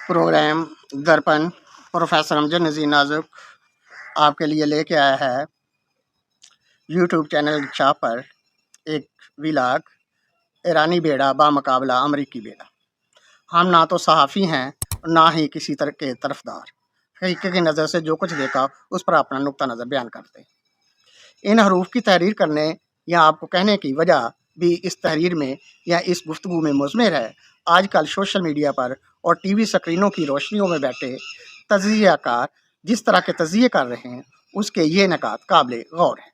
Programme दर्पण professor Amjad नज़ीर नाजुक आपके लिए लेके आया है यूट्यूब चैनल शाह पर एक विलाग ईरानी बेड़ा बामुकाबला अमरीकी बेड़ा। हम ना तो सहाफ़ी हैं ना ही किसी तरह के तरफदार, हकीकत की नज़र से जो कुछ देखा उस पर अपना नुक्ता नज़र बयान करते हैं। इन हरूफ की तहरीर करने या आपको कहने की वजह भी इस तहरीर में या इस गुफ्तगू में मुज़मिर है। आजकल सोशल मीडिया पर और टीवी स्क्रीनों की रोशनियों में बैठे तज़ियाकार जिस तरह के तज़िये कर रहे हैं उसके ये नकात काबिल गौर हैं।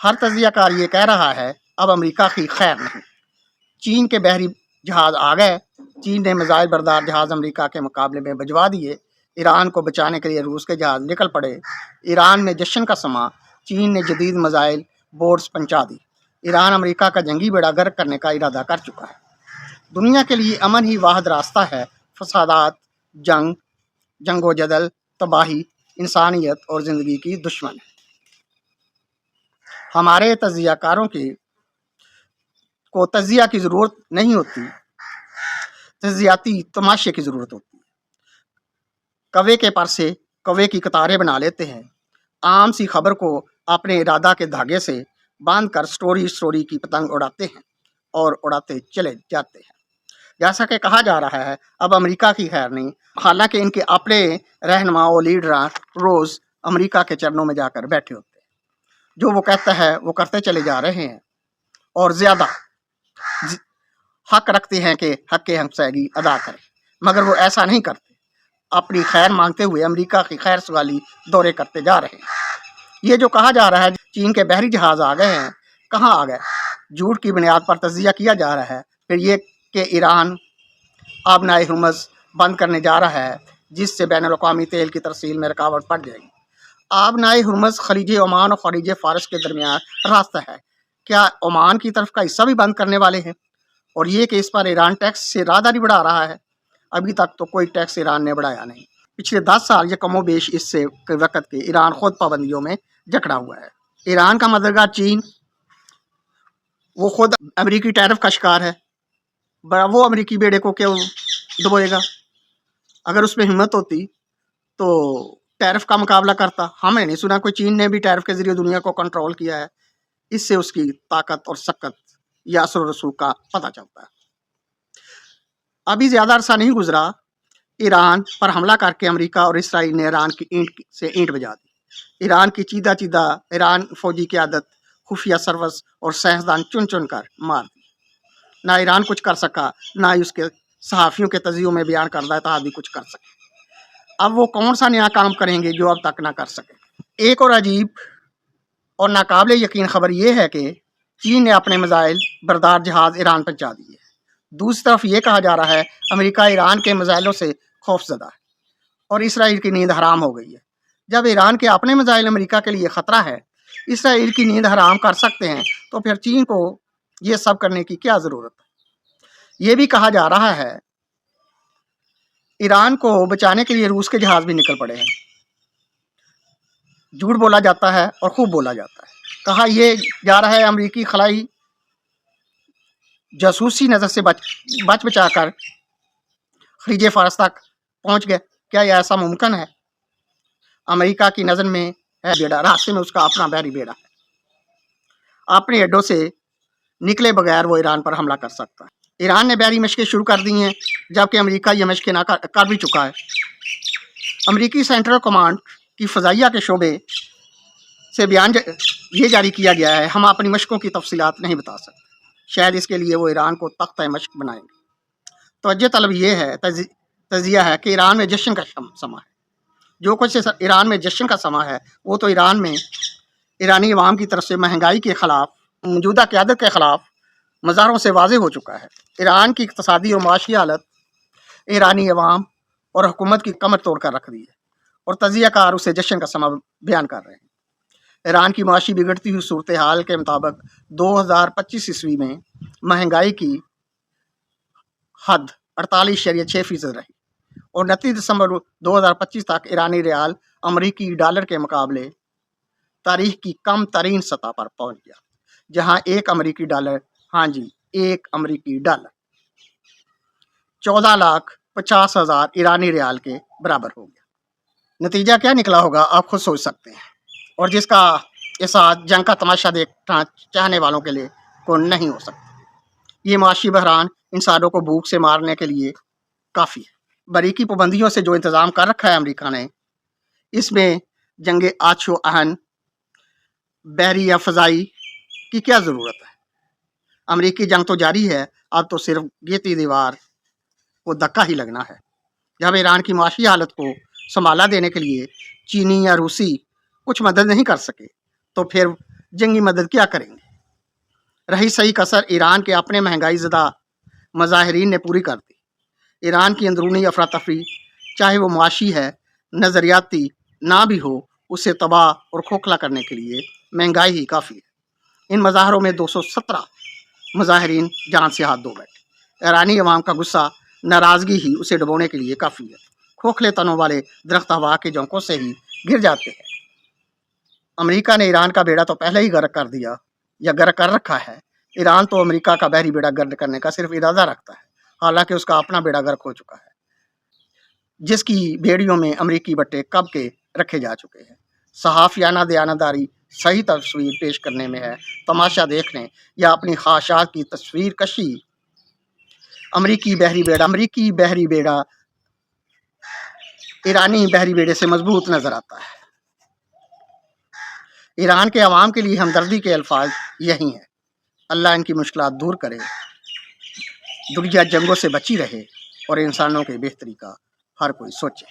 हर तज़ियाकार ये कह रहा है अब अमेरिका की खैर नहीं, चीन के बहरी जहाज़ आ गए, चीन ने मिसाइल बरदार जहाज़ अमेरिका के मुकाबले में भिजवा दिए, ईरान को बचाने के लिए रूस के जहाज़ निकल पड़े, ईरान में जश्न का समा, चीन ने जदीद मिसाइल बोर्ड्स पहुँचा दी, ईरान अमेरिका का जंगी बेड़ा गर्क करने का इरादा कर चुका है। दुनिया के लिए अमन ही वाहिद रास्ता है, फसादात, जंग, जंगो जदल, तबाही इंसानियत और ज़िंदगी की दुश्मन है। हमारे तज़ियाकारों को तज़िया की ज़रूरत नहीं होती, तज़ियाती तमाशे की ज़रूरत होती है। कौवे के पर से कौवे की कतारें बना लेते हैं, आम सी खबर को अपने इरादा के धागे से बांध कर स्टोरी की पतंग उड़ाते हैं और उड़ाते चले जाते हैं। जैसा कि कहा जा रहा है अब अमेरिका की खैर नहीं, हालांकि इनके अपने रहनुमा और लीडर रोज़ अमेरिका के चरणों में जाकर बैठे होते हैं। जो वो कहता है वो करते चले जा रहे हैं और ज़्यादा हक रखते हैं कि हक के हमसायगी अदा करें, मगर वो ऐसा नहीं करते। अपनी खैर मांगते हुए अमेरिका की खैर सवाली दौरे करते जा रहे हैं। ये जो कहा जा रहा है चीन के बहरी जहाज़ आ गए हैं, कहाँ आ गए? झूठ की बुनियाद पर तज़िया किया जा रहा है। फिर ये कि ईरान आबनाए हुर्मुज़ बंद करने जा रहा है, जिससे बैनुल-अक़वामी तेल की तरसील में रुकावट पड़ जाएगी। आबनाए हुर्मुज़ खलीज ओमान और खलीज फ़ारस के दरमियान रास्ता है। क्या ओमान की तरफ का हिस्सा भी बंद करने वाले हैं? और ये कि इस पर ईरान टैक्स से राहदारी बढ़ा रहा है। अभी तक तो कोई टैक्स ईरान ने बढ़ाया नहीं। पिछले 10 साल ये कमोबेश इससे वक़्त के ईरान खुद पाबंदियों में जकड़ा हुआ है। ईरान का मददगार चीन, वो खुद अमेरिकी टैरिफ का शिकार है। वो अमेरिकी बेड़े को क्यों डुबोएगा? अगर उसमें हिम्मत होती तो टैरिफ का मुकाबला करता। हमने नहीं सुना कोई चीन ने भी टैरिफ के ज़रिए दुनिया को कंट्रोल किया है। इससे उसकी ताकत और सकत या असर रसूख का पता चलता है। अभी ज़्यादा अरसा नहीं गुजरा, ईरान पर हमला करके अमेरिका और इसराइल ने ईरान की ईंट से ईंट बजा दी। ईरान की चीदा ईरान फौजी की आदत खुफिया सर्विस और साइंसदान चुन चुन कर मार दी। ना ईरान कुछ कर सका, ना ही उसके सहाफ़ियों के तज़ियों में बयान करदा इत्तेहादी कुछ कर सके। अब वो कौन सा नया काम करेंगे जो अब तक ना कर सके। एक और अजीब और नाकाबिले यकीन खबर यह है कि चीन ने अपने मिसाइल बरदार जहाज़ ईरान पहुँचा दिए। दूसरी तरफ ये कहा जा रहा है अमेरिका ईरान के मिसाइलों से खौफजदा है और इसराइल की नींद हराम हो गई है। जब ईरान के अपने मिसाइल अमेरिका के लिए ख़तरा है, इसराइल की नींद हराम कर सकते हैं, तो फिर चीन को ये सब करने की क्या ज़रूरत है। ये भी कहा जा रहा है ईरान को बचाने के लिए रूस के जहाज़ भी निकल पड़े हैं। झूठ बोला जाता है और खूब बोला जाता है। कहा यह जा रहा है अमेरिकी खलाई जासूसी नज़र से बच बचा कर खलीज फ़ारस तक पहुँच गए। क्या यह ऐसा मुमकिन है? अमेरिका की नज़र में है बेड़ा, रास्ते में उसका अपना बहरी बेड़ा है। अपने अड्डों से निकले बगैर वो ईरान पर हमला कर सकता है। ईरान ने बहरी मशक़ें शुरू कर दी हैं, जबकि अमेरिका ये मशक़ें ना कर भी चुका है। अमेरिकी सेंट्रल कमांड की फ़ज़ाइया के शोबे से बयान ये जारी किया गया है, हम अपनी मशक़ों की तफसीलात नहीं बता सकते। शायद इसके लिए वो ईरान को तख्ता मशक़ बनाएंगे। तवज्जो तलब ये है, तज़िया है कि ईरान में जश्न का समा है। जो कुछ ईरान में जश्न का समा है वो तो ईरान में ईरानी अवाम की तरफ से महंगाई के ख़िलाफ़, मौजूदा क़यादत के ख़िलाफ़ मज़ारों से वाज़ेह हो चुका है। ईरान की इक़्तिसादी और माशी हालत ईरानी अवाम और हुकूमत की कमर तोड़ कर रख दी है और तज़ियाकार उसे जश्न का समा बयान कर रहे हैं। ईरान की माशी बिगड़ती हुई सूरत हाल के मुताबिक 2025 ईस्वी में महंगाई की हद 48.6% रही और 29 दिसंबर 2025 तक ईरानी रियाल अमरीकी डॉलर के मुकाबले तारीख की कम तरीन सतह पर पहुंच गया, जहां एक अमरीकी डॉलर 14 लाख 50,000 ईरानी रियाल के बराबर हो गया। नतीजा क्या निकला होगा आप खुद सोच सकते हैं, और जिसका एहसास जंग का तमाशा देखना चाहने वालों के लिए कौन नहीं हो सकता। ये माशी बहरान इंसानों को भूख से मारने के लिए काफ़ी है। बरीकी पाबंदियों से जो इंतज़ाम कर रखा है अमेरिका ने, इसमें जंग आशो आहन बहरी या फ़ज़ाई की क्या ज़रूरत है। अमेरिकी जंग तो जारी है, अब तो सिर्फ गिरती दीवार को धक्का ही लगना है। जब ईरान की माशी हालत को संभाला देने के लिए चीनी या रूसी कुछ मदद नहीं कर सके, तो फिर जंगी मदद क्या करेंगे। रही सही कसर ईरान के अपने महंगाई ज़दा मज़ाहिरीन ने पूरी कर दी। ईरान की अंदरूनी अफरा तफरी, चाहे वो मुआशी है, नज़रियाती ना भी हो, उसे तबाह और खोखला करने के लिए महंगाई ही काफ़ी है। इन मज़ाहरों में 217 मुजाहिरीन जान से हाथ धो बैठे। ईरानी अवाम का गुस्सा, नाराज़गी ही उसे डुबोने के लिए काफ़ी है। खोखले तनों वाले दरख्त हवा के झोंकों से ही गिर जाते हैं। अमेरिका ने ईरान का बेड़ा तो पहले ही गर्क कर दिया या गर्क कर रखा है। ईरान तो अमेरिका का बहरी बेड़ा गर्क करने का सिर्फ इरादा रखता है, हालांकि उसका अपना बेड़ा गर्क हो चुका है, जिसकी बेड़ियों में अमेरिकी बट्टे कब के रखे जा चुके हैं। सहाफ़ियाना दयानतदारी सही तस्वीर पेश करने में है, तमाशा देखने या अपनी ख्वाहिशात की तस्वीर कशी अमेरिकी बहरी बेड़ा ईरानी बहरी बेड़े से मजबूत नजर आता है। ईरान के अवाम के लिए हमदर्दी के अल्फाज यही हैं। अल्लाह इनकी मुश्किलात दूर करे, दुनिया जंगों से बची रहे और इंसानों की बेहतरी का हर कोई सोचे।